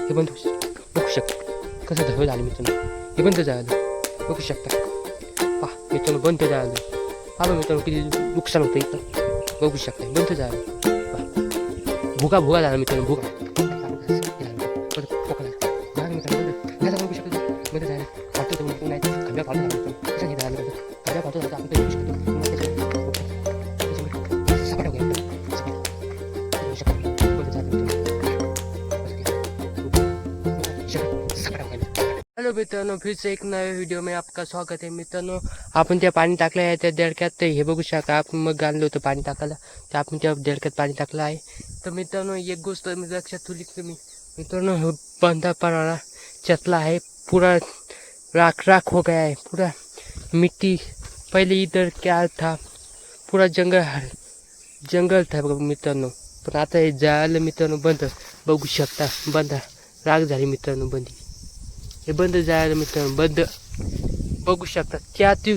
हे बंद बघू शकता कसं धवळ झालं मित्रांनो. हे बंद झालं बघू शकता. पहा मित्रांनो बंद झालं. पहा मित्रांनो किती नुकसान होतं इथं बघू शकता. बंद झालं पहा. भुगा भुगा झाला मित्रांनो. भुगा बघू शकतो. बंद झालं फाटतो तो नाही खंब्या फाटून झाला मित्रांनो. कसं हे झालं खंब्या फाटून झाला आपण बघू शकतो. हेलो मित्रांनो, फिर से एक नए वीडियो में आपका स्वागत है मित्रांनो. आपण त्या पाणी टाकलं आहे त्या देडक्यात. तर हे बघू शकता आपण मग आणलं होतं पाणी टाकायला तर आपण त्या देडक्यात पाणी टाकलं आहे. तर मित्रांनो एक गोष्ट मी लक्षात ठेवली की मित्रांनो हे बंधापणाला चतला आहे. पूरा राख राख हो गया है. पूरा मिट्टी पहले इधर क्या था पूरा जंगल था मित्रांनो. पण आता हे झालं मित्रांनो बंद. बघू शकता बंद राख झाली मित्रांनो. बंदी हे बंद जायला मित्रांनो. बंद बघू शकता त्या ती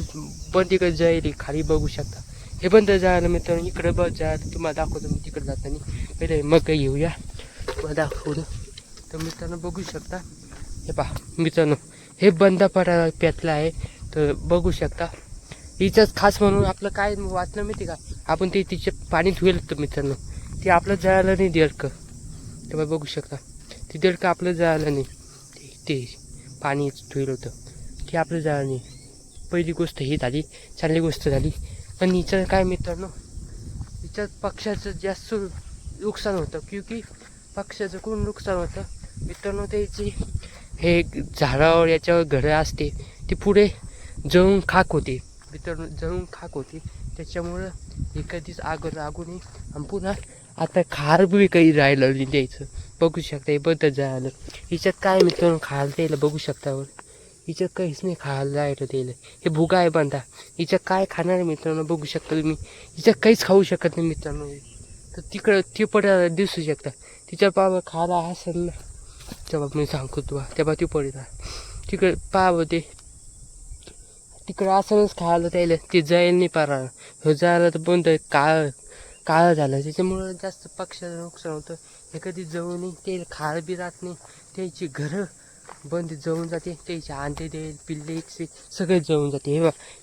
बंदीकडे जायली खाली बघू शकता. हे बंद जायला मित्रांनो. इकडे बस जायला तुम्हाला दाखवतो मी तिकडे जाताना. पहिले मग येऊया तुम्हाला दाखवतो. तर मित्रांनो बघू शकता हे पहा मित्रांनो हे बंद पडायला पेटला आहे. तर बघू शकता हिच्याच खास म्हणून आपलं काय वाचलं माहिती का आपण ते तिचे पाणी धुवेल होतं मित्रांनो. ते आपलं जायला नाही देडकं. तेव्हा बघू शकता ते देडकं आपलं जायला नाही. ते पाणी धुईल होतं की आपलं जाळं नाही. पहिली गोष्ट ही झाली चांगली गोष्ट झाली. पण हिचं काय मित्रांनो हिच्यात पक्ष्याचं जास्त नुकसान होतं. क्योंकि पक्ष्याचं कोण नुकसान होतं मित्रांनो. त्याची हे झाडावर याच्यावर घरं असते ती पुढे जळून खाक होते मित्रांनो. जळून खाक होती त्याच्यामुळं हे कधीच आग लागू नये. आणि पुन्हा आता खार बी काही राहिलं नाही द्यायचं. बघू शकता हे बंद झालं. हिच्यात काय मित्रांनो खायला द्यायला बघू शकता. हिच्यात काहीच नाही खायला जायला द्यायला. हे भुगा आहे बंदा. हिच्यात काय खाणार मित्रांनो बघू शकता तुम्ही. हिच्यात काहीच खाऊ शकत नाही मित्रांनो. तर तिकडं ते पडायला दिसू शकता. तिच्या पाव खायला असेल ना तेव्हा मी सांगतो तुला तेव्हा ती पडला तिकडे पाव ते तिकडं असंच खायला द्यायला ते जायला नाही पारा. हे जायला तर बंद काळं झालं त्याच्यामुळं जास्त पक्ष्याचं नुकसान होतं. हे कधी जळून नाही ते खायला बी राहत नाही. त्याची घरं बंद जळून जाते. त्याचे अंडे देईल पिल्ले सगळे जळून जाते.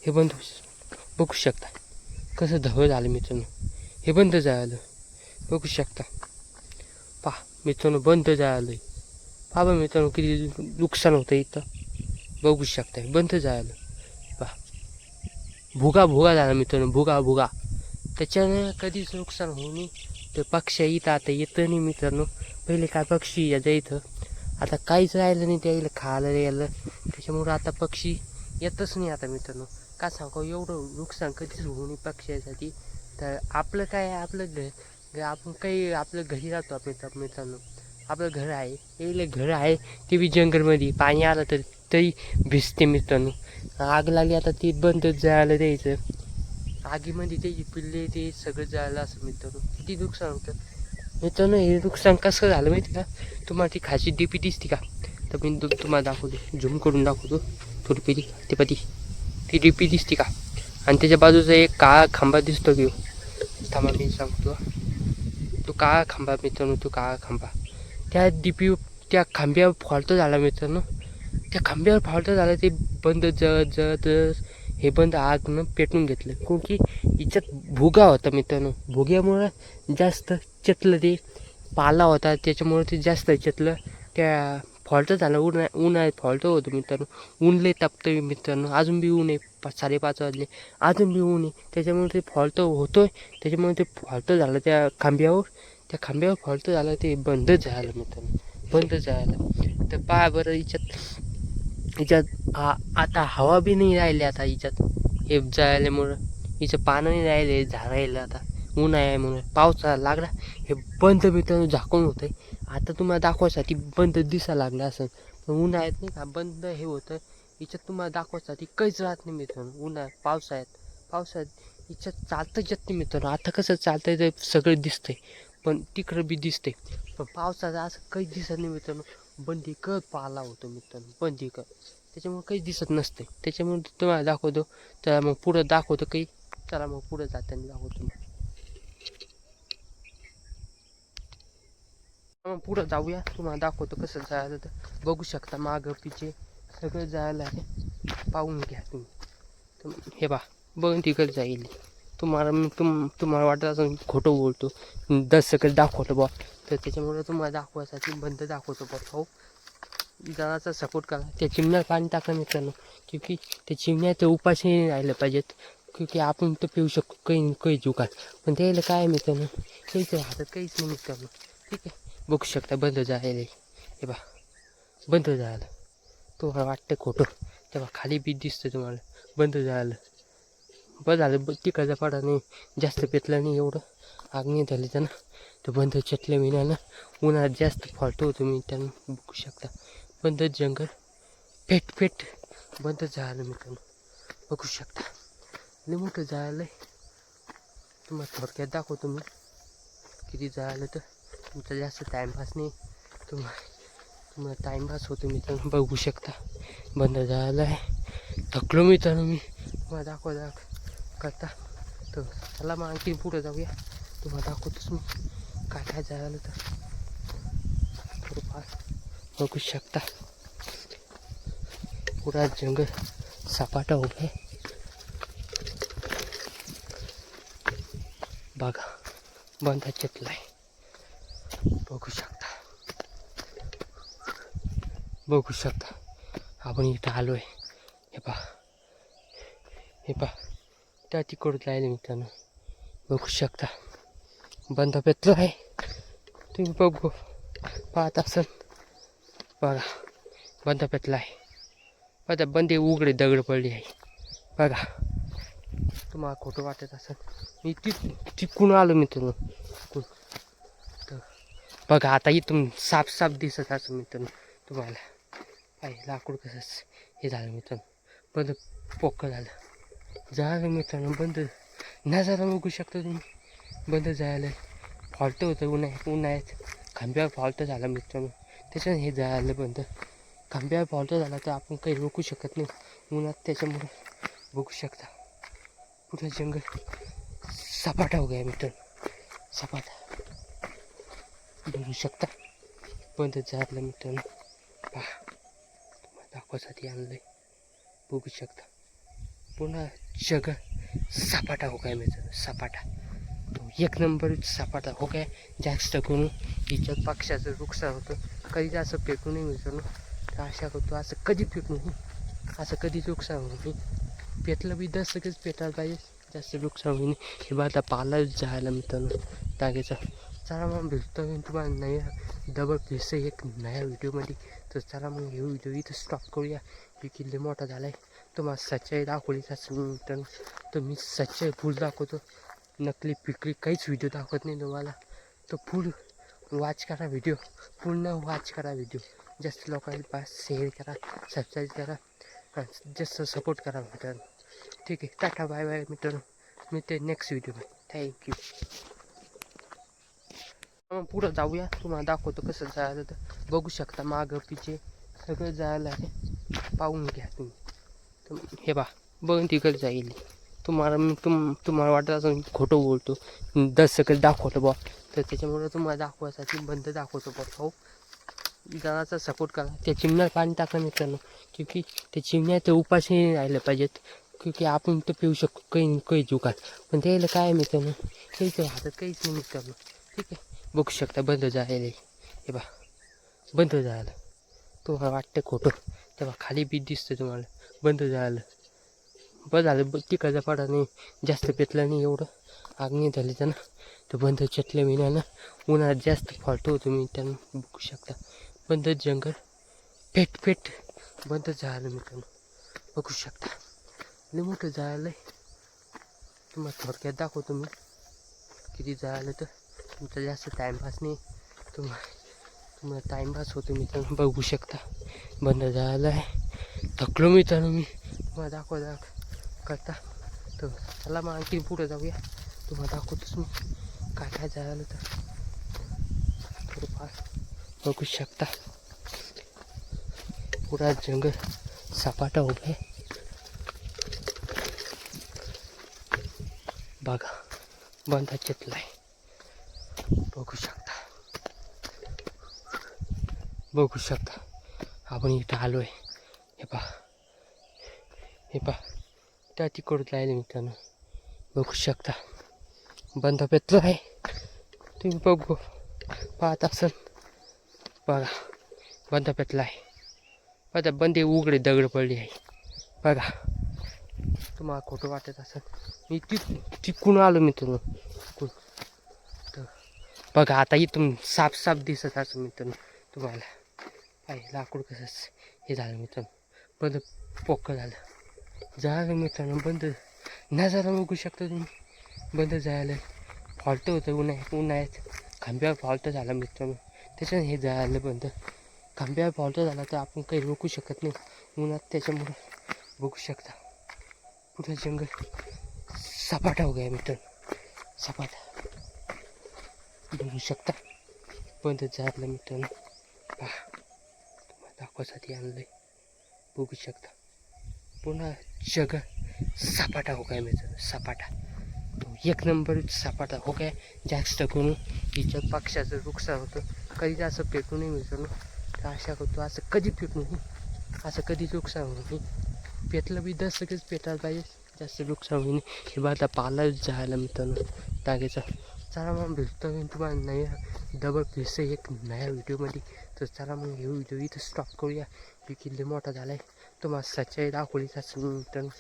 हे बंद बघू शकता कसं धवळ झालं मित्रांनो. हे बंद झालं बघू शकता. पहा मित्रांनो बंद झालं. पहा मित्रांनो किती नुकसान होतं इथं बघू शकता. बंद झालं पहा. भुगा भुगा झाला मित्रांनो. भुगा भुगा त्याच्यानं कधीच नुकसान होऊ नये. तर पक्षी इथं आता येतं नाही मित्रांनो. पहिले काय पक्षी यायचं इथं आता काहीच राहिलं नाही त्याला खायला यायला. त्याच्यामुळं आता पक्षी येतच नाही आता मित्रांनो. का सांगू एवढं नुकसान कधीच होऊ नये पक्ष्यासाठी. तर आपलं काय आपलं घर आपण काही आपलं घरी राहतो आपण मित्रांनो. आपलं घर आहे येईल घर आहे ते बी जंगलमध्ये. पाणी आलं तर तरी भिजते मित्रांनो. आग लागली आता ती बंद जायला द्यायचं. आगीमध्ये त्याची पिल्ले ते सगळं जायला असं मित्रांनो. किती नुकसान होतं मित्रांनो. हे नुकसान कसं झालं माहिती का तुम्हाला. ती खायची डीपी दिसते का तर मी तुम्हाला दाखवतो झूम करून दाखवतो थोडी पिली ते पती ती डीपी दिसते का. आणि त्याच्या बाजूचा एक काळा खांबा दिसतो की थांबा मी सांगतो. तो काळा खांबा मित्रांनो तो काळा खांबा त्या डीपी त्या खांब्यावर फॉल्ट झाला मित्रांनो. त्या खांब्यावर फॉल्ट झाला ते बंद जळत जळत हे बंद आगनं पेटून घेतलं. कारण की हिच्यात भुगा होता मित्रांनो. भुग्यामुळं जास्त चतलं ते पाला होता त्याच्यामुळं ते जास्त चतलं. त्या फॉल्ट झाला उन्हाळ्यात फॉल्ट होतं मित्रांनो. ऊन लय तापतं मित्रांनो. अजून बी ऊन आहे 5:30 वाजले अजून बी ऊन आहे. त्याच्यामुळे ते फॉल्ट होतोय. त्याच्यामुळे ते फॉल्ट झालं त्या खांब्यावर फॉल्ट झालं ते बंद झालं मित्रांनो. बंद झालं. तर पहा बरं हिच्यात आता हवा बी नाही राहिली आता हिच्यात. हे जळाल्यामुळं हिचं पानं नाही राहिले झाडायला आता ऊन आहे म्हणून. पावसाळा लागला हे बंद मित्रांनो झाकून होतंय. आता तुम्हाला दाखवायसाठी बंद दिसायला लागलं असं. पण उन्हाळ्यात नाही का बंद हे होतं. हिच्यात तुम्हाला दाखवायसाठी काहीच राहत नाही मित्रांनो. पावसाळ्यात हिच्यात चालतंच येत नाही मित्रांनो. आता कसं चालतंय ते सगळं दिसतंय पण तिकडं बी दिसतंय. पण पावसाळ्यात असं काहीच दिसत नाही मित्रांनो. बंदी कर पाला होतो मित्रांनो. बंदी कर त्याच्यामुळे काहीच दिसत नसते. त्याच्यामुळे तुम्हाला दाखवतो. तर मग पुढं दाखवतो काही. चला मग पुढं जाताना दाखवतो. मग पुढं जाऊया, तुम्हाला दाखवतो कसं जायला. तर बघू शकता मागं पिचे सगळं जायला आहे, पाहून घ्या तुम्ही. हे बा बघून तिकडे जाईल. तुम्हाला मी तुम्हाला वाटत असं मी खोटं बोलतो, दर्शकच दाखवतो बा, तर त्याच्यामुळे तुम्हाला दाखवायसाठी बंद दाखवतो बा. हो, जराचा सपोर्ट करा. त्या चिमण्यात पाणी टाकलं मित्रांनो, क्योंकि त्या चिमण्या तर उपाशी नाही राहिलं पाहिजेत, क्योंकि आपण तर पिऊ शकतो काही काही जुकात, पण त्याला काय मित्रांनो, काहीच हातात काहीच नाही मित्रांनो. ठीक आहे, बघू शकता बंद जायला. हे बा बंद झालं. तुम्हाला वाटतं खोटं, तेव्हा खाली बीज दिसतं तुम्हाला बंद झालं. बरं झालं तिकडचा पडा नाही, जास्त पेटलं नाही एवढं, आग नाही झाली तर ना, तर बंद चटलं मी ना. उन्हाळ्यात जास्त फॉल्ट होतो मी त्यांना, बघू शकता बंद जंगल पेट बंद झालं मित्रांनो, बघू शकता लय मोठं झालं. तुम्हाला थोडक्यात दाखवतो मी किती झालं, तर तुमचा जास्त टाईमपास नाही, तुम्हाला टाईमपास होतो मित्रांनो. बघू शकता बंद झालं आहे. थकलो मित्रांनो मी, तुम्हाला दाखवा करता. तर चला मग आणखी पुढं जाऊया, तुम्हाला दाखवतोच मी काय काय झालं. तर थोडंफार बघू शकता पुरा जंगल सपाटा उभा आहे बघा, बंद चितलाय. बघू शकता आपण इथं आलो आहे. हे पा त्या तिकडून जायला मित्रांनो, बघू शकता बंद पेटलो आहे. तुम्ही बघू पाहत असाल बघा, बंद पेटला आहे. बघा बंदे उघडे दगड पडली आहे बघा. तुम्हाला खोटं वाटत असेल, मी तिकून आलो मित्रांनो. तर बघा आता इथून साफ दिसत असं मित्रांनो तुम्हाला. पाहिजे लाकूड कसं हे झालं मित्रांनो, बंद पोकं झालं मित्रांनो. बंद नजारा बघू शकता तुम्ही, बंद झालं. फॉल्ट होतं उन्हाळ्यात खांब्यावर फॉल्ट झाला मित्रांनो, त्याच्यानं हे झालं बंद. खांब्यावर फॉल्ट झाला तर आपण काही रोखू शकत नाही उन्हात, त्याच्यामुळे बघू शकता पुढं जंगल सपाटा हो गया मित्रांनो, सपाटा बघू शकता बंद झालं मित्रांनो. पहा तुम्हाला दाखवासाठी आणलंय, बघू शकता पुन्हा जंगल सपाटा हो गया मित्रांनो, सपाटा एक नंबर सपाटा हो गया. जास्त करून हिच्यात पक्षाचं नुकसान होतं, कधी असं पेटू नये मित्रांनो. तर आशा करतो असं कधी पेटू नये, असं कधी नुकसान होऊ नये. पेटलं बी दसकच पेटायला पाहिजे, जास्त नुकसान होईल. हे बघा पाला जायला मित्रांनो टाकायचा. चला मग भेटतो मी तुम्हाला नया डबल फिरस एक नया व्हिडिओमध्ये. तर चला मग हे व्हिडिओ इथं स्टॉप करूया, की किल्ले मोठा झाला आहे. तुम्हाला सच्चाई दाखवलीच असेल मित्रांनो, तर मी सच्चाई फुल दाखवतो, नकली पिकली काहीच व्हिडिओ दाखवत नाही तुम्हाला. तर फुल वॉच करा व्हिडिओ, पूर्ण वॉच करा व्हिडिओ. जास्त लोकांना पास शेअर करा, सबस्क्राईब करा, जास्त सपोर्ट करा मित्रांनो. ठीक आहे, टाटा बाय बाय मित्रांनो, मी ते नेक्स्ट व्हिडिओमध्ये. थँक्यू. मग पुढं जाऊया, तुम्हाला दाखवतो कसं जायला. तर बघू शकता मागं पिचे सगळं जायला आहे, पाहून घ्या तुम्ही. तर हे बा बघून तिकडे जाईल. तुम्हाला मी तुम्हाला वाटत असं मी खोटं बोलतो, दर्शकच दाखवतो बा, तर त्याच्यामुळे तुम्हाला दाखवायसाठी बंद दाखवतो बा. हो, जराचा सपोर्ट करा. त्या चिमण्यात पाणी टाकलं मित्रांनो, क्योंकि त्या चिमण्या तर उपाशी नाही राहिलं पाहिजेत, क्योंकि आपण तर पिऊ शकतो काही काही जुकात, पण त्याला काय मित्रांनो, काहीच हातात काहीच नाही मित्रांनो. ठीक आहे, बघू शकता बंद जायला. हे बा बंद झालं. तुम्हाला वाटतं खोटं, तेव्हा खाली बीज दिसतं तुम्हाला बंद झालं. बरं झालं तिकडचा पडा नाही, जास्त पेटलं नाही एवढं, आग नाही झाली तर ना, तर बंद चटलं मी ना. उन्हाळ्यात जास्त फॉल्ट होतो मी त्यांना, बघू शकता बंद जंगल पेट बंद झालं मित्रांनो, बघू शकता लय मोठं झालं आहे. तुम्हाला थोडक्यात दाखवतो मी किती झालं, तर तुमचा जास्त टाईमपास नाही, तुम्हाला टाईमपास होतो मित्रांनो. बघू शकता बंद झालं आहे. थकलो मित्रांनो मी, तुम्हाला दाखवा करता. तर चला मग आणखी पुढं जाऊया, तुम्हाला दाखवतोच मी काय काय झालं. तर थोडंफार बघू शकता पुरा जंगल सपाटा उभा आहे बघा, बंद चितलाय. बघू शकता बघू शकता आपण इथं आलो आहे. हे पहा हे पहा त्या तिकडून राहिले मित्रांनो बघू शकता. बंद पेटलं आहे तुम्ही बघू पाहत असाल. बघा बंद पेटला आहे. बघा बंदे उघडे दगड पडली आहे. बघा तुम्हाला खोटं वाटत असेल मी तिकून आलो मित्रांनो. तर बघा आता इथून साफ साफ दिसत असं मित्रांनो तुम्हाला. आहे लाकूड कसं हे झालं मित्रांनो बंद पोकळ झालं मित्रांनो. बंद नजारा बघू शकता तुम्ही. बंद जायला फॉल्ट होतं उन्हाळ्यात खांब्यावर फॉल्ट झाला मित्रांनो. त्याच्यानं हे जायला बंद. खांब्यावर फॉल्ट झाला तर आपण काही रोखू शकत नाही उन्हात. त्याच्यामुळं बघू शकता पुढे जंगल सपाटा हो गया मित्रांनो. सपाटा बघू शकता बंद झालं मित्रांनो. पहा तुम्हाला दाखवासाठी आणलं आहे. बघू शकता पुन्हा जग सपाटा हो गया मित्रांनो. सपाटा एक नंबर सपाटा हो गया. जास्त करून हिच्या पक्षाचं नुकसान होतं. कधी असं पेटू नये मित्रांनो. तर आशा करतो असं कधी पेटू नये. असं कधी नुकसान होऊ नये. पेटलं बी सगळेच पेटायला पाहिजे. जास्त नुकसान होईल हे बघा पाला जायला मित्रांनो टाकायचा. चला मग भेटतो मी तुम्हाला नया डबल फिरसे एक नया व्हिडिओमध्ये. तर चला मग हे व्हिडिओ इथं स्टॉप करूया. मी किल्ले मोठा झाला आहे. तुम्हाला सच्चाई दाखवलीच असेल मित्रांनो.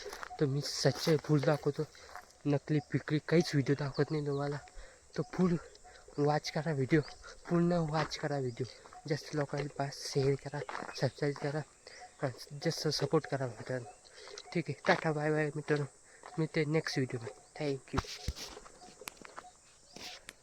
तर मी सच्चाई फुल दाखवतो. नकली पिकली काहीच व्हिडिओ दाखवत नाही तुम्हाला. तो फुल वॉच करा व्हिडिओ. पूर्ण वॉच करा व्हिडिओ. जास्त लोकांना पास शेअर करा सबस्क्राईब करा जास्त सपोर्ट करा मित्रांनो. ठीक आहे टाटा बाय बाय मित्रांनो. मी ते नेक्स्ट व्हिडिओ थँक्यू.